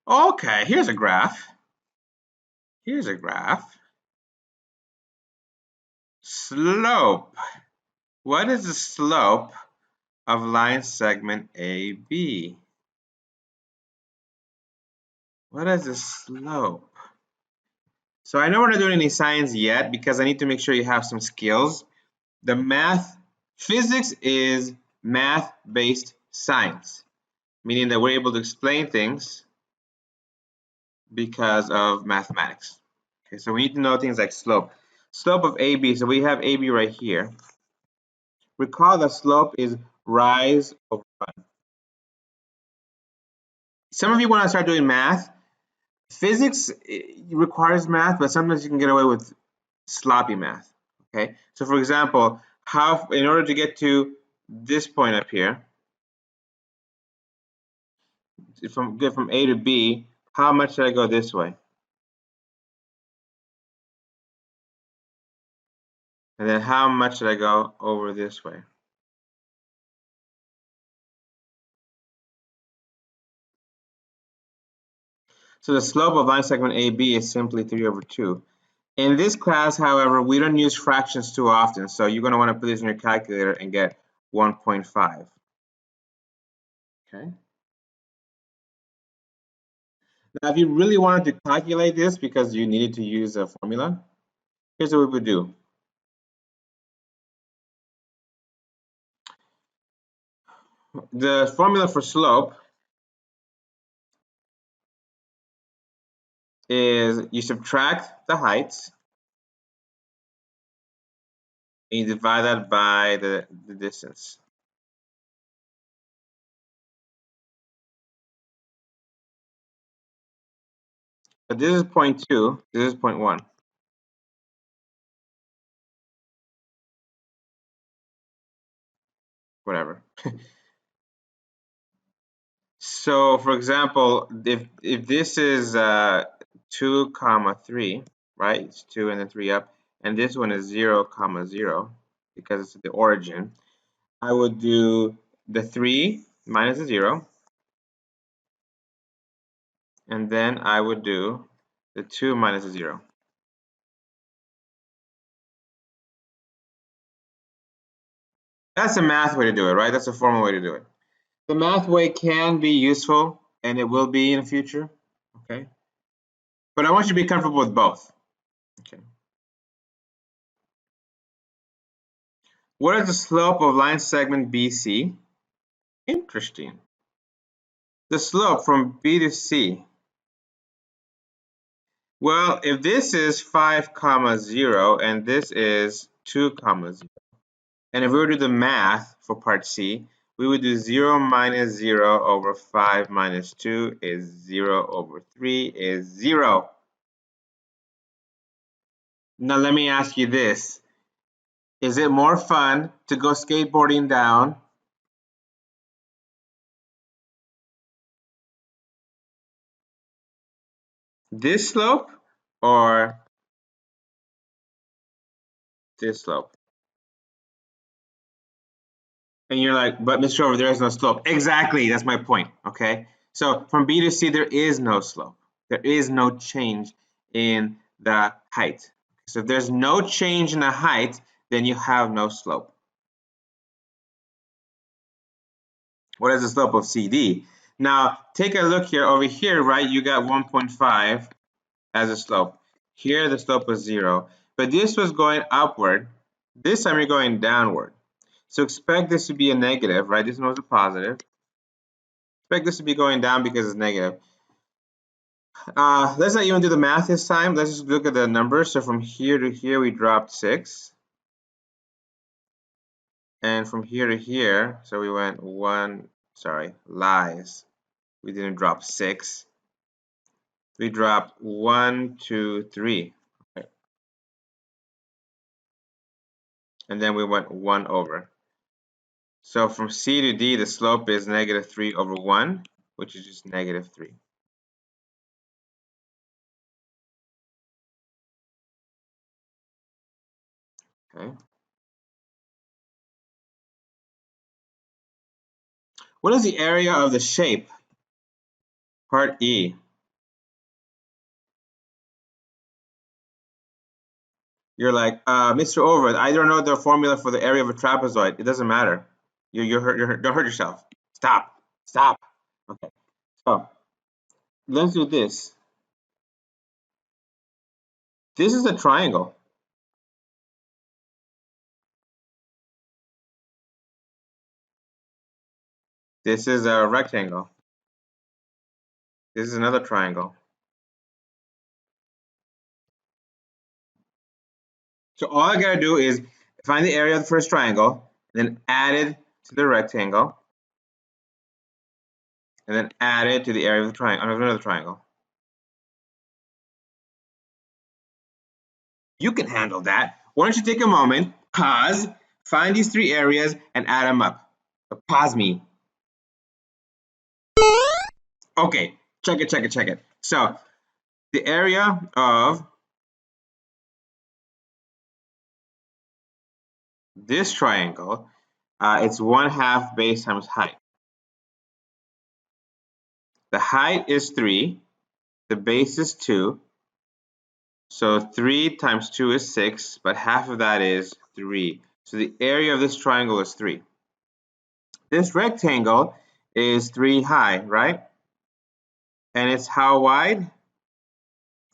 Okay, here's a graph. Here's a graph. Slope. What is the slope of line segment AB? What is the slope? So I know we're not doing any science yet because I need to make sure you have some skills. The physics is math-based science, meaning that we're able to explain things because of mathematics. Okay, so we need to know things like slope. Slope of AB, so we have AB right here. Recall that slope is rise over run. Some of you want to start doing math. Physics requires math, but sometimes you can get away with sloppy math. Okay, so for example, in order to get to this point up here, get from A to B, how much should I go this way? And then how much should I go over this way? So the slope of line segment AB is simply 3 over 2. In this class, however, we don't use fractions too often, so you're going to want to put this in your calculator and get 1.5. Okay. Now, if you really wanted to calculate this because you needed to use a formula, here's what we would do. The formula for slope is you subtract the heights and you divide that by the distance. But this is 0.2, this is 0.1. Whatever. So for example, if this is 2 comma 3, right? It's 2 and then 3 up, and this one is 0 comma 0 because it's the origin. I would do the 3 minus the 0, and then I would do the 2 minus the 0. That's a math way to do it, right? That's a formal way to do it. The math way can be useful, and it will be in the future, okay? But I want you to be comfortable with both, okay? What is the slope of line segment BC? Interesting. The slope from B to C. Well, if this is 5 comma 0 and this is 2 comma 0, and if we were to do the math for part C, we would do 0 minus 0 over 5 minus 2 is 0 over 3 is 0. Now let me ask you this. Is it more fun to go skateboarding down this slope or this slope? And you're like, but Mr. Over, there is no slope. Exactly, that's my point, okay? So from B to C, there is no slope. There is no change in the height. So if there's no change in the height, then you have no slope. What is the slope of CD? Now, take a look here. Over here, right, you got 1.5 as a slope. Here, the slope was 0. But this was going upward. This time, you're going downward. So expect this to be a negative, right? This one was a positive. Expect this to be going down because it's negative. Let's not even do the math this time. Let's just look at the numbers. So from here to here, we dropped 6. And from here to here, so we went lies. We didn't drop 6. We dropped 1, 2, 3. Okay. And then we went 1 over. So from C to D, the slope is negative 3 over 1, which is just negative 3. Okay. What is the area of the shape? Part E. You're like, Mr. Over, I don't know the formula for the area of a trapezoid. It doesn't matter. Don't hurt yourself. Stop. Stop. Okay. So let's do this. This is a triangle. This is a rectangle. This is another triangle. So all I gotta do is find the area of the first triangle, then add it to the rectangle, and then add it to the area of the triangle, of another triangle. You can handle that. Why don't you take a moment, pause, find these three areas, and add them up. Pause me. Okay, check it. So the area of this triangle, it's 1/2 base times height. The height is 3, the base is 2, so 3 times 2 is 6, but half of that is 3. So the area of this triangle is 3. This rectangle is 3 high, right? And it's how wide?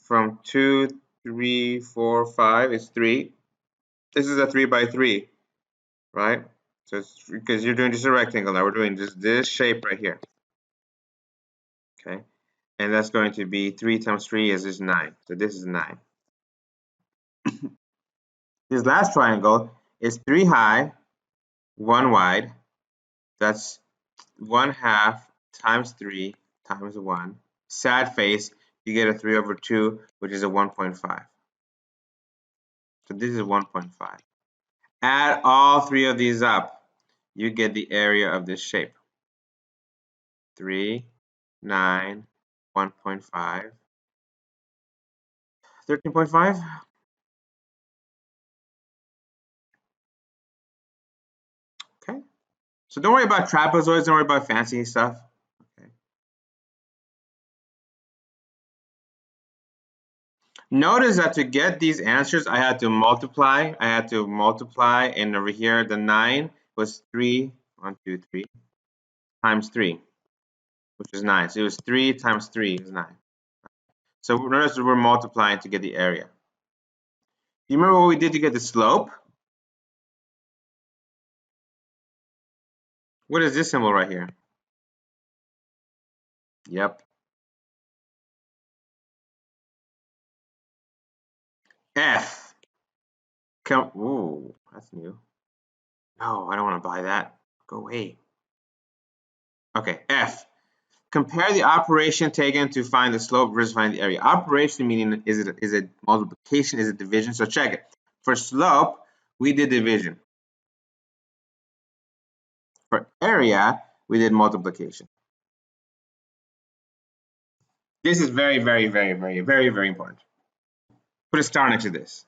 From 2, 3, 4, 5 is 3. This is a 3 by 3, right? So it's because you're doing just a rectangle now. We're doing just this shape right here. Okay. And that's going to be 3 times 3 is 9. So this is 9. This last triangle is 3 high, 1 wide. That's 1/2 times 3 times 1. Sad face, you get a 3/2, which is a 1.5. So this is 1.5. Add all three of these up. You get the area of this shape. 3, 9, 1.5, 13.5. Okay. So don't worry about trapezoids, don't worry about fancy stuff. Okay. Notice that to get these answers, I had to multiply. And over here, the 9 was 3, 1, 2, 3, times 3, which is 9. So it was 3 times 3 is 9. So notice we're multiplying to get the area. Do you remember what we did to get the slope? What is this symbol right here? Yep. F. Ooh, that's new. No, I don't want to buy that. Go away. Okay, F. Compare the operation taken to find the slope versus find the area. Operation meaning is it multiplication, is it division? So check it. For slope, we did division. For area, we did multiplication. This is very important. Put a star next to this.